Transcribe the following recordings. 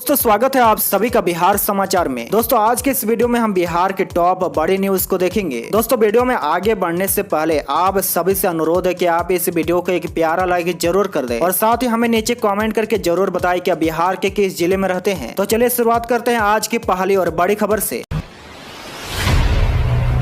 दोस्तों स्वागत है आप सभी का बिहार समाचार में। दोस्तों आज के इस वीडियो में हम बिहार के टॉप बड़ी न्यूज को देखेंगे। दोस्तों वीडियो में आगे बढ़ने से पहले आप सभी से अनुरोध है कि आप इस वीडियो को एक प्यारा लाइक जरूर कर दें और साथ ही हमें नीचे कमेंट करके जरूर बताएं कि आप बिहार के किस जिले में रहते हैं। तो चलिए शुरुआत करते हैं आज की पहली और बड़ी खबर से।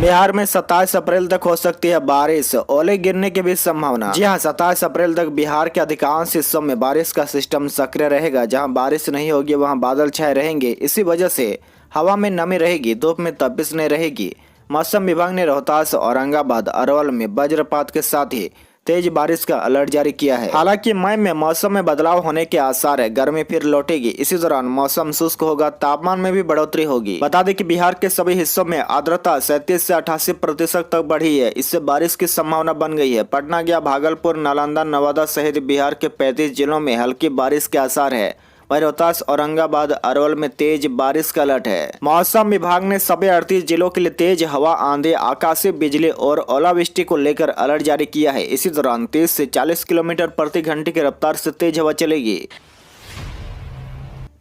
बिहार में 27 अप्रैल तक हो सकती है बारिश, ओले गिरने की भी संभावना। जी हां, 27 अप्रैल तक बिहार के अधिकांश हिस्सों में बारिश का सिस्टम सक्रिय रहेगा। जहां बारिश नहीं होगी वहां बादल छाए रहेंगे। इसी वजह से हवा में नमी रहेगी, धूप में तपिश नहीं रहेगी। मौसम विभाग ने रोहतास, औरंगाबाद, अरवल में वज्रपात के साथ ही तेज बारिश का अलर्ट जारी किया है। हालांकि मई में मौसम में बदलाव होने के आसार है, गर्मी फिर लौटेगी। इसी दौरान मौसम शुष्क होगा, तापमान में भी बढ़ोतरी होगी। बता दें कि बिहार के सभी हिस्सों में आर्द्रता 37 से 88% तक बढ़ी है। इससे बारिश की संभावना बन गई है। पटना, गया, भागलपुर, नालंदा, नवादा सहित बिहार के 35 जिलों में हल्की बारिश के आसार है। वहीं रोहतास, औरंगाबाद, अरवल में तेज बारिश का अलर्ट है। मौसम विभाग ने सभी 38 जिलों के लिए तेज हवा, आंधी, आकाशीय बिजली और ओलावृष्टि को लेकर अलर्ट जारी किया है। इसी दौरान 30 से 40 किलोमीटर प्रति घंटे की रफ्तार से तेज हवा चलेगी।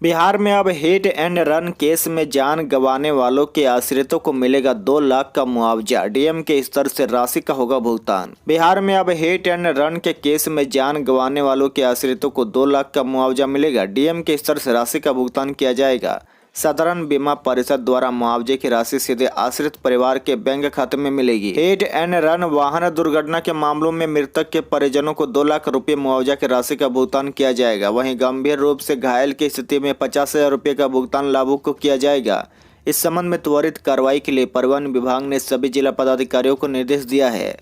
बिहार में अब हिट एंड रन केस में जान गंवाने वालों के आश्रितों को मिलेगा 2 लाख का मुआवजा। डीएम के स्तर से राशि का होगा भुगतान। बिहार में अब हिट एंड रन के केस में जान गंवाने वालों के आश्रितों को 2 लाख का मुआवजा मिलेगा। डीएम के स्तर से राशि का भुगतान किया जाएगा। साधारण बीमा परिषद द्वारा मुआवजे की राशि सीधे आश्रित परिवार के बैंक खाते में मिलेगी। हिट एंड रन वाहन दुर्घटना के मामलों में मृतक के परिजनों को 2 लाख रुपए मुआवजा की राशि का भुगतान किया जाएगा। वहीं गंभीर रूप से घायल की स्थिति में 50,000 रुपए का भुगतान लाभुक को किया जाएगा। इस संबंध में त्वरित कार्रवाई के लिए परिवहन विभाग ने सभी जिला पदाधिकारियों को निर्देश दिया है।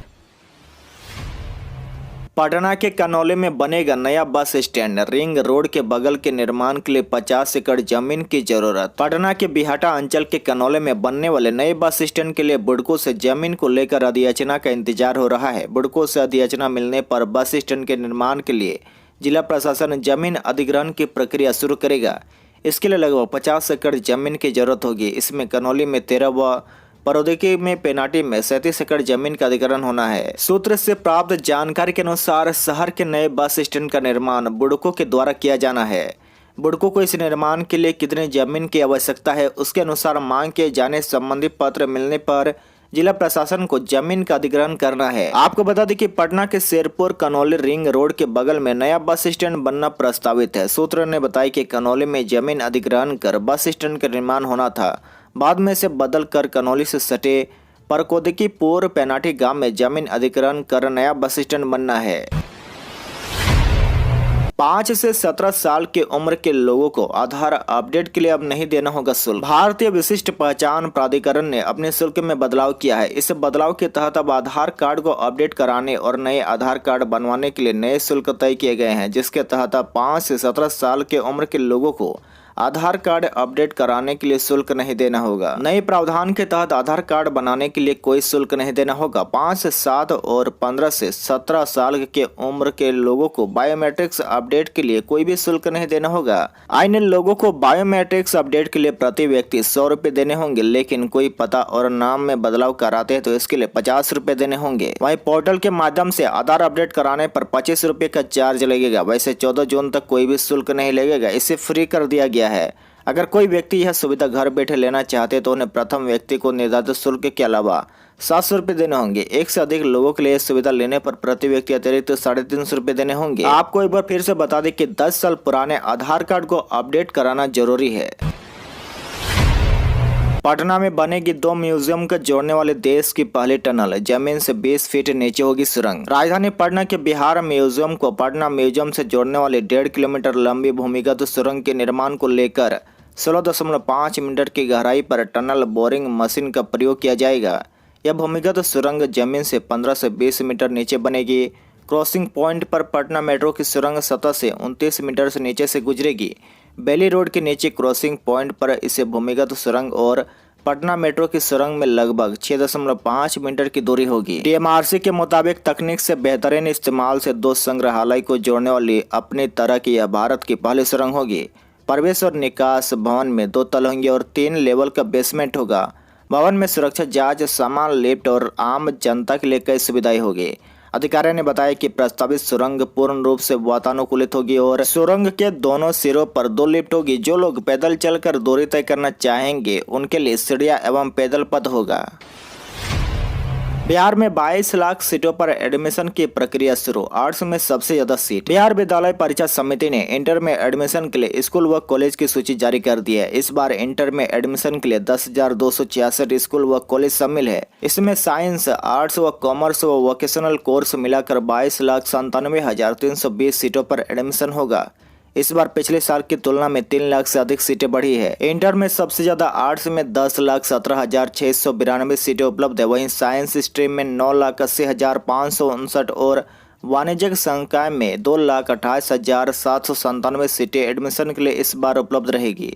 पटना के कनौली में बनेगा नया बस स्टैंड। रिंग रोड के बगल के निर्माण के लिए 50 एकड़ जमीन की जरूरत। पटना के बिहाटा अंचल के कनौली में बनने वाले नए बस स्टैंड के लिए बुडको से जमीन को लेकर अधियाचना का इंतजार हो रहा है। बुडको से अधियाचना मिलने पर बस स्टैंड के निर्माण के लिए जिला प्रशासन जमीन अधिग्रहण की प्रक्रिया शुरू करेगा। इसके लिए लगभग 50 एकड़ जमीन की जरूरत होगी। इसमें कनौली में 13 व प्रौद्योगिकी में पेनाटी में 37 एकड़ जमीन का अधिग्रहण होना है। सूत्र से प्राप्त जानकारी के अनुसार शहर के नए बस स्टैंड का निर्माण बुडको के द्वारा किया जाना है। बुडको को इस निर्माण के लिए कितने जमीन की आवश्यकता है, उसके अनुसार मांग किए जाने संबंधी पत्र मिलने पर जिला प्रशासन को जमीन का अधिग्रहण करना है। आपको बता दें कि पटना के शेरपुर कनौली रिंग रोड के बगल में नया बस स्टैंड बनना प्रस्तावित है। सूत्र ने बताया कि कनौली में जमीन अधिग्रहण कर बस स्टैंड का निर्माण होना था। बाद में से बदल कर कनौली से सटे परकोदकी पूर्व पेनाटी गांव में जमीन अधिग्रहण कर नया बस स्टैंड बनना है। 5 से 17 साल की उम्र के लोगों को आधार अपडेट के लिए अब नहीं देना होगा शुल्क। भारतीय विशिष्ट पहचान प्राधिकरण ने अपने शुल्क में बदलाव किया है। इस बदलाव के तहत अब आधार कार्ड को अपडेट कराने और नए आधार कार्ड बनवाने के लिए नए शुल्क तय किए गए हैं, जिसके तहत 5 से 17 साल की उम्र के लोगों को आधार कार्ड अपडेट कराने के लिए शुल्क नहीं देना होगा। नए प्रावधान के तहत आधार कार्ड बनाने के लिए कोई शुल्क नहीं देना होगा। 5 से 7 और 15 से 17 साल के उम्र के लोगों को बायोमेट्रिक्स अपडेट के लिए कोई भी शुल्क नहीं देना होगा। इन लोगों को बायोमेट्रिक्स अपडेट के लिए प्रति व्यक्ति 100 रुपए देने होंगे, लेकिन कोई पता और नाम में बदलाव कराते हैं तो इसके लिए 50 रुपए देने होंगे। वहीं पोर्टल के माध्यम से आधार अपडेट कराने पर 25 रुपए का चार्ज लगेगा। वैसे 14 जून तक कोई भी शुल्क नहीं लगेगा, इसे फ्री कर दिया गया है। अगर कोई व्यक्ति यह सुविधा घर बैठे लेना चाहते तो उन्हें प्रथम व्यक्ति को निर्धारित शुल्क के अलावा 700 रुपए देने होंगे। एक से अधिक लोगों के लिए सुविधा लेने पर प्रति व्यक्ति अतिरिक्त 350 रुपए देने होंगे। आपको एक बार फिर से बता दें कि 10 साल पुराने आधार कार्ड को अपडेट कराना जरूरी है। पटना में बनेगी 2 म्यूजियम को जोड़ने वाले देश की पहली टनल। जमीन से 20 फीट नीचे होगी सुरंग। राजधानी पटना के बिहार म्यूजियम को पटना म्यूजियम से जोड़ने वाली 1.5 किलोमीटर लंबी भूमिगत सुरंग के निर्माण को लेकर 16.5 मीटर की गहराई पर टनल बोरिंग मशीन का प्रयोग किया जाएगा। यह भूमिगत सुरंग जमीन से 15 से 20 मीटर नीचे बनेगी। क्रॉसिंग पॉइंट पर पटना मेट्रो की सुरंग सतह से 29 मीटर से नीचे से गुजरेगी। बेली रोड के नीचे क्रॉसिंग पॉइंट पर इसे भूमिगत सुरंग और पटना मेट्रो की सुरंग में लगभग 6.5 मीटर की दूरी होगी। डीएमआरसी के मुताबिक तकनीक से बेहतरीन इस्तेमाल से 2 संग्रहालय को जोड़ने वाली अपनी तरह की यह भारत की पहली सुरंग होगी। प्रवेश और निकास भवन में 2 तल होंगे और 3 लेवल का बेसमेंट होगा। भवन में सुरक्षा जांच, सामान लिफ्ट और आम जनता के लिए कई सुविधाएं होगी। अधिकारी ने बताया कि प्रस्तावित सुरंग पूर्ण रूप से वातानुकूलित होगी और सुरंग के दोनों सिरों पर 2 लिफ्ट होगी। जो लोग पैदल चलकर दूरी तय करना चाहेंगे उनके लिए सीढ़ियां एवं पैदल पथ होगा। बिहार में 22 लाख सीटों पर एडमिशन की प्रक्रिया शुरू। आर्ट्स में सबसे ज्यादा सीट। बिहार विद्यालय परीक्षा समिति ने इंटर में एडमिशन के लिए स्कूल व कॉलेज की सूची जारी कर दी है। इस बार इंटर में एडमिशन के लिए 10,266 स्कूल व कॉलेज शामिल है। इसमें साइंस, आर्ट्स व कॉमर्स व वोकेशनल कोर्स मिलाकर 22,97,320 सीटों पर एडमिशन होगा। इस बार पिछले साल की तुलना में 3 लाख से अधिक सीटें बढ़ी है। इंटर में सबसे ज्यादा आर्ट्स में 10,17,692 सीटें उपलब्ध है। वहीं साइंस स्ट्रीम में 9,80,559 और वाणिज्यिक संकाय में 2,28,797 सीटें एडमिशन के लिए इस बार उपलब्ध रहेगी।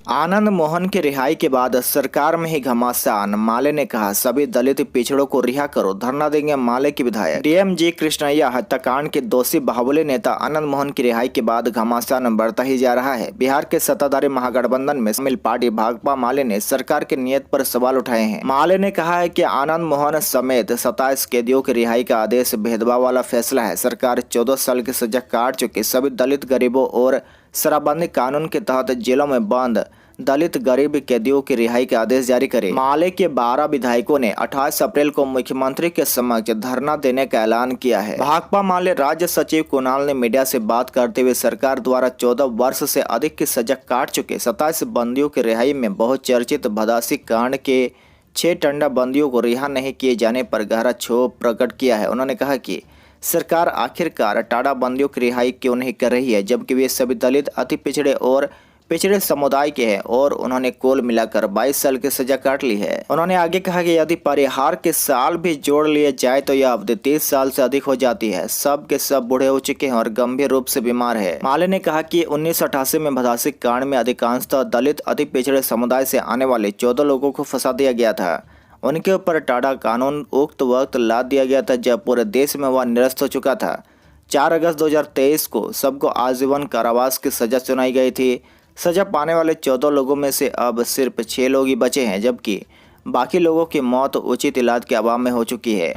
आनंद मोहन की रिहाई के बाद सरकार में ही घमासान। माले ने कहा सभी दलित पिछड़ों को रिहा करो, धरना देंगे माले के विधायक। डीएमजी कृष्णैया हत्याकांड के दोषी बाहुबली नेता आनंद मोहन की रिहाई के बाद घमासान बढ़ता ही जा रहा है। बिहार के सत्ताधारी महागठबंधन में शामिल पार्टी भाकपा माले ने सरकार की नीयत पर सवाल उठाए हैं। माले ने कहा है कि आनंद मोहन समेत 27 कैदियों की रिहाई का आदेश भेदभाव वाला फैसला है। सरकार 14 साल की सजा काट चुके सभी दलित गरीबों और शराबबंदी कानून के तहत जेलों में बंद दलित गरीब कैदियों की रिहाई का आदेश जारी करे। माले के 12 विधायकों ने 28 अप्रैल को मुख्यमंत्री के समक्ष धरना देने का ऐलान किया है। भाकपा माले राज्य सचिव कुणाल ने मीडिया से बात करते हुए सरकार द्वारा 14 वर्ष से अधिक की सजा काट चुके 27 बंदियों की रिहाई में बहुचर्चित भदासी कांड के 6 टंडा बंदियों को रिहा नहीं किए जाने पर गहरा क्षोभ प्रकट किया है। उन्होंने कहा कि सरकार आखिरकार टाड़ा बंदियों की रिहाई क्यों नहीं कर रही है, जबकि वे सभी दलित, अति पिछड़े और पिछड़े समुदाय के हैं और उन्होंने कुल मिलाकर 22 साल की सजा काट ली है। उन्होंने आगे कहा कि यदि परिहार के साल भी जोड़ लिए जाए तो यह अवधि 30 साल से अधिक हो जाती है। सब के सब बूढ़े हो चुके हैं और गंभीर रूप से बीमार है। माले ने कहा कि 1988 में भदासी कांड में अधिकांशतः दलित, अति पिछड़े समुदाय से आने वाले 14 लोगों को फंसा दिया गया था। उनके ऊपर टाड़ा कानून उक्त वक्त लाद दिया गया था जब पूरे देश में वह निरस्त हो चुका था। 4 अगस्त 2023 को सबको आजीवन कारावास की सजा सुनाई गई थी। सजा पाने वाले 14 लोगों में से अब सिर्फ 6 लोग ही बचे हैं, जबकि बाकी लोगों की मौत उचित इलाज के अभाव में हो चुकी है।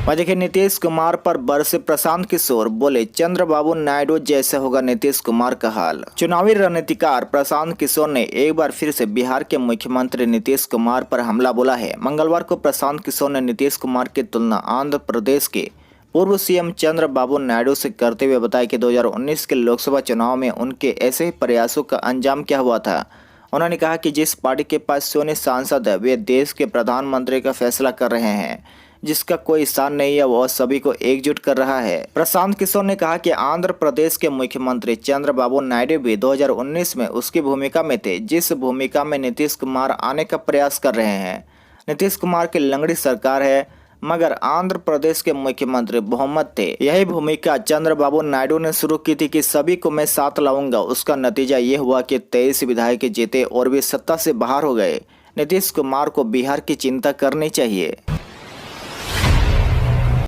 वह देखिए नीतीश कुमार पर बरसे प्रशांत किशोर, बोले चंद्रबाबू नायडू जैसे होगा नीतीश कुमार का हाल। चुनावी रणनीतिकार प्रशांत किशोर ने एक बार फिर से बिहार के मुख्यमंत्री नीतीश कुमार पर हमला बोला है। मंगलवार को प्रशांत किशोर ने नीतीश कुमार की तुलना आंध्र प्रदेश के पूर्व सीएम चंद्रबाबू नायडू से करते हुए बताया कि 2019 के लोकसभा चुनाव में उनके ऐसे ही प्रयासों का अंजाम क्या हुआ था। उन्होंने कहा कि जिस पार्टी के पास शून्य सांसद है वे देश के प्रधानमंत्री का फैसला कर रहे हैं, जिसका कोई स्थान नहीं है वह सभी को एकजुट कर रहा है। प्रशांत किशोर ने कहा कि आंध्र प्रदेश के मुख्यमंत्री चंद्रबाबू नायडू भी 2019 में उसकी भूमिका में थे, जिस भूमिका में नीतीश कुमार आने का प्रयास कर रहे हैं। नीतीश कुमार की लंगड़ी सरकार है मगर आंध्र प्रदेश के मुख्यमंत्री बहुमत थे। यही भूमिका चंद्रबाबू नायडू ने शुरू की थी कि सभी को मैं साथ लाऊंगा। उसका नतीजा ये हुआ कि 23 विधायक जीते और वे सत्ता से बाहर हो गए। नीतीश कुमार को बिहार की चिंता करनी चाहिए।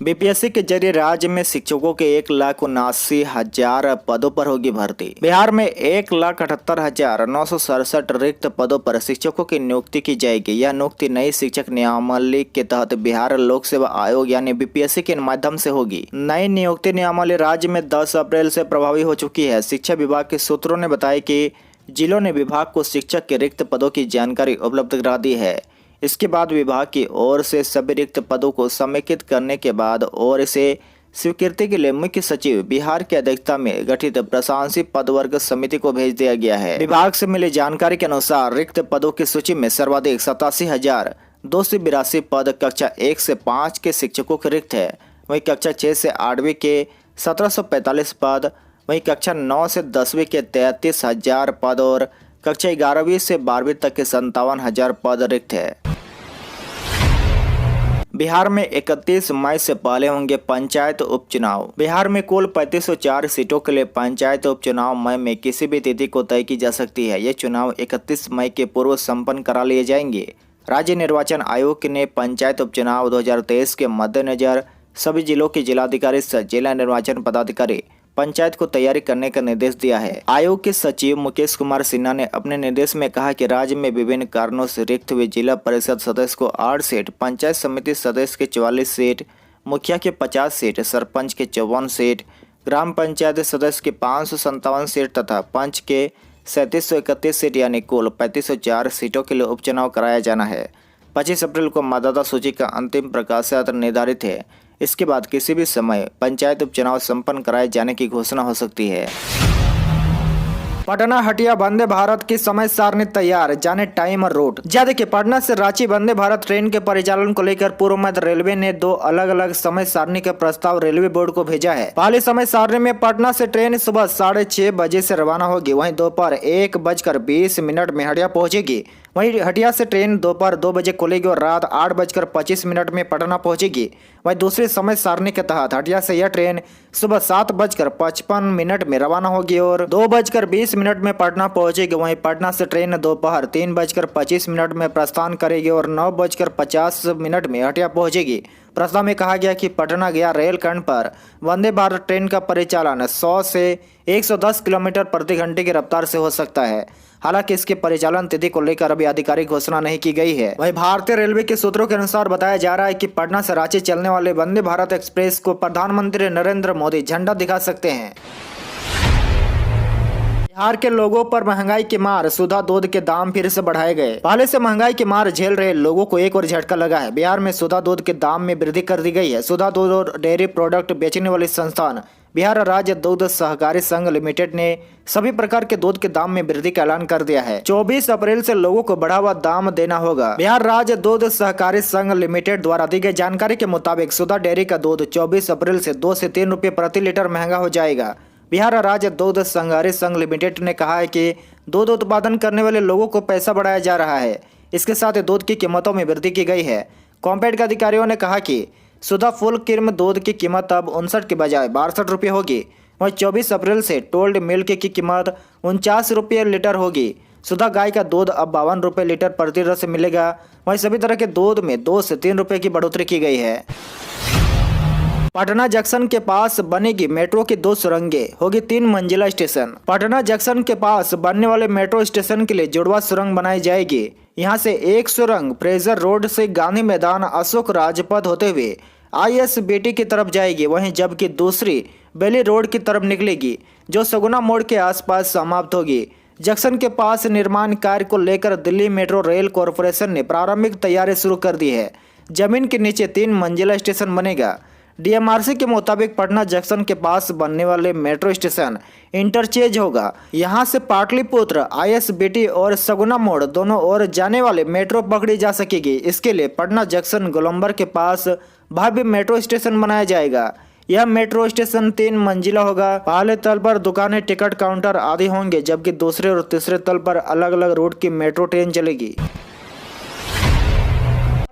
बीपीएससी के जरिए राज्य में शिक्षकों के 1,79,000 पदों पर होगी भर्ती। बिहार में 1,78,967 रिक्त पदों पर शिक्षकों की नियुक्ति की जाएगी। यह नियुक्ति नई शिक्षक नियमावली के तहत बिहार लोक सेवा आयोग यानी बीपीएससी के माध्यम से होगी। नई नियुक्ति नियमावली राज्य में 10 अप्रैल से प्रभावी हो चुकी है। शिक्षा विभाग के सूत्रों ने बताया कि जिलों ने विभाग को शिक्षक के रिक्त पदों की जानकारी उपलब्ध करा दी है। इसके बाद विभाग की ओर से सभी रिक्त पदों को समेकित करने के बाद और इसे स्वीकृति के लिए मुख्य सचिव बिहार की अध्यक्षता में गठित प्रशासनिक पदवर्ग समिति को भेज दिया गया है। विभाग से मिली जानकारी के अनुसार रिक्त पदों की सूची में सर्वाधिक 87,282 पद कक्षा 1 से 5 के शिक्षकों के रिक्त है। वहीं कक्षा 6 से 8वीं के 1745 पद, वहीं कक्षा 9 से 10वीं के 33,000 पद और कक्षा 11वीं से 12वीं तक के 57,000 पद रिक्त है। बिहार में 31 मई से पहले होंगे पंचायत उपचुनाव। बिहार में कुल 3504 सीटों के लिए पंचायत उपचुनाव मई में किसी भी तिथि को तय की जा सकती है। ये चुनाव 31 मई के पूर्व संपन्न करा लिए जाएंगे। राज्य निर्वाचन आयोग ने पंचायत उपचुनाव 2023 के मद्देनजर सभी जिलों के जिलाधिकारी, जिला निर्वाचन पदाधिकारी, पंचायत को तैयारी करने का निर्देश दिया है। आयोग के सचिव मुकेश कुमार सिन्हा ने अपने निर्देश में कहा कि राज्य में विभिन्न कारणों से रिक्त हुए जिला परिषद सदस्य को 8 सीट, पंचायत समिति सदस्य के 44 सीट, मुखिया के 50 सीट, सरपंच के 54 सीट, ग्राम पंचायत सदस्य के 557 सीट तथा पंच के 3731 सीट यानी कुल 3504 सीटों के लिए उपचुनाव कराया जाना है। 25 अप्रैल को मतदाता सूची का अंतिम प्रकाशन निर्धारित है। इसके बाद किसी भी समय पंचायत उपचुनाव संपन्न कराए जाने की घोषणा हो सकती है। पटना हटिया वंदे भारत की समय सारणी तैयार, जाने टाइम और रूट। देखिए, पटना से रांची वंदे भारत ट्रेन के परिचालन को लेकर पूर्व मध्य रेलवे ने 2 अलग अलग समय सारणी का प्रस्ताव रेलवे बोर्ड को भेजा है। पहली समय सारणी में पटना से ट्रेन सुबह 6:30 बजे से रवाना होगी, वहीं दोपहर 1:20 में हटिया पहुंचेगी। वहीं हटिया से ट्रेन दोपहर 2 बजे खुलेगी और रात 8:25 में पटना पहुंचेगी। वहीं दूसरी समय सारणी के तहत हटिया से यह ट्रेन सुबह 7:55 में रवाना होगी और 2:20 में पटना पहुंचेगी। वहीं पटना से ट्रेन दोपहर 3:25 में प्रस्थान करेगी और 9:50 में हटिया पहुंचेगी। प्रस्ताव में कहा गया कि पटना गया रेलखंड पर वंदे भारत ट्रेन का परिचालन 100 से 110 किलोमीटर प्रति घंटे की रफ्तार से हो सकता है। हालांकि इसके परिचालन तिथि को लेकर अभी आधिकारिक घोषणा नहीं की गई है। वहीं भारतीय रेलवे के सूत्रों के अनुसार बताया जा रहा है कि पटना से रांची चलने वाले वंदे भारत एक्सप्रेस को प्रधानमंत्री नरेंद्र मोदी झंडा दिखा सकते हैं। बिहार के लोगों पर महंगाई की मार, सुधा दूध के दाम फिर से बढ़ाए गए। पहले से महंगाई की मार झेल रहे लोगों को एक और झटका लगा है। बिहार में सुधा दूध के दाम में वृद्धि कर दी गई है। सुधा दूध और डेयरी प्रोडक्ट बेचने वाली संस्थान बिहार राज्य दूध सहकारी संघ लिमिटेड ने सभी प्रकार के दूध के दाम में वृद्धि का ऐलान कर दिया है। 24 अप्रैल से लोगों को बढ़ा हुआ दाम देना होगा। बिहार राज्य दूध सहकारी संघ लिमिटेड द्वारा दी गई जानकारी के मुताबिक सुधा डेयरी का दूध 24 अप्रैल से 2 से 3 रुपये प्रति लीटर महंगा हो जाएगा। बिहार राज्य दूध सहकारी संघ लिमिटेड ने कहा है कि दूध उत्पादन करने वाले लोगों को पैसा बढ़ाया जा रहा है। इसके साथ ही दूध की कीमतों में वृद्धि की गई है। कॉम्पेड के अधिकारियों ने कहा कि सुधा फुल क्रीम दूध की कीमत अब 59 के बजाय 62 रुपये होगी। वहीं 24 अप्रैल से टोल्ड मिल्क की कीमत 49 रुपये लीटर होगी। सुधा गाय का दूध अब 52 रुपये लीटर प्रति रस मिलेगा। वहीं सभी तरह के दूध में 2 से 3 रुपये की बढ़ोतरी की गई है। पटना जंक्शन के पास बनेगी मेट्रो की 2 सुरंगें, होगी 3 मंजिला स्टेशन। पटना जंक्शन के पास बनने वाले मेट्रो स्टेशन के लिए जुड़वा सुरंग बनाई जाएगी। यहां से एक सुरंग फ्रेजर रोड से गांधी मैदान अशोक राजपथ होते हुए ISBT की तरफ जाएगी, वहीं जबकि दूसरी बेली रोड की तरफ निकलेगी जो सगुना मोड़ के आसपास समाप्त होगी। जंक्शन के पास निर्माण कार्य को लेकर दिल्ली मेट्रो रेल कॉरपोरेशन ने प्रारंभिक तैयारी शुरू कर दी है। जमीन के नीचे 3 मंजिला स्टेशन बनेगा। DMRC के मुताबिक पटना जंक्शन के पास बनने वाले मेट्रो स्टेशन इंटरचेंज होगा। यहां से पाटलिपुत्र, ISBT और सगुना मोड़ दोनों ओर जाने वाले मेट्रो पकड़ी जा सकेगी। इसके लिए पटना जंक्शन गोलंबर के पास भव्य मेट्रो स्टेशन बनाया जाएगा। यह मेट्रो स्टेशन 3 मंजिला होगा। पहले तल पर दुकानें, टिकट काउंटर आदि होंगे, जबकि दूसरे और तीसरे तल पर अलग अलग रूट की मेट्रो ट्रेन चलेगी।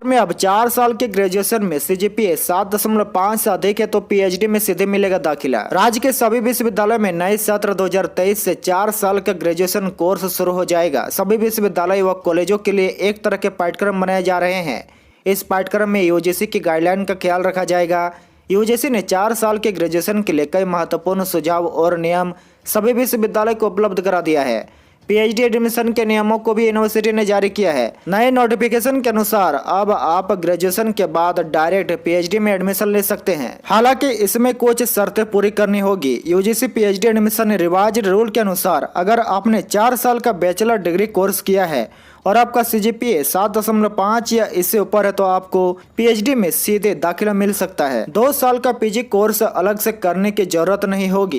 में अब 4 साल के ग्रेजुएशन में CGPA 7.5 से अधिक है तो PhD में सीधे मिलेगा दाखिला। राज्य के सभी विश्वविद्यालय में नए सत्र 2023 से 4 साल का ग्रेजुएशन कोर्स शुरू हो जाएगा। सभी विश्वविद्यालय व कॉलेजों के लिए एक तरह के पाठ्यक्रम बनाए जा रहे हैं। इस पाठ्यक्रम में UGC की गाइडलाइन का ख्याल रखा जाएगा। UGC ने 4 साल के ग्रेजुएशन के लिए कई महत्वपूर्ण सुझाव और नियम सभी विश्वविद्यालय को उपलब्ध करा दिया है। PhD एडमिशन के नियमों को भी यूनिवर्सिटी ने जारी किया है। नए नोटिफिकेशन के अनुसार अब आप ग्रेजुएशन के बाद डायरेक्ट PhD में एडमिशन ले सकते हैं। हालांकि इसमें कुछ शर्तें पूरी करनी होगी। UGC PhD admission revise rule के अनुसार अगर आपने 4 साल का बैचलर डिग्री कोर्स किया है और आपका CGPA 7.5 या इससे ऊपर है तो आपको PhD में सीधे दाखिला मिल सकता है। 2 साल का PG कोर्स अलग से करने की जरूरत नहीं होगी।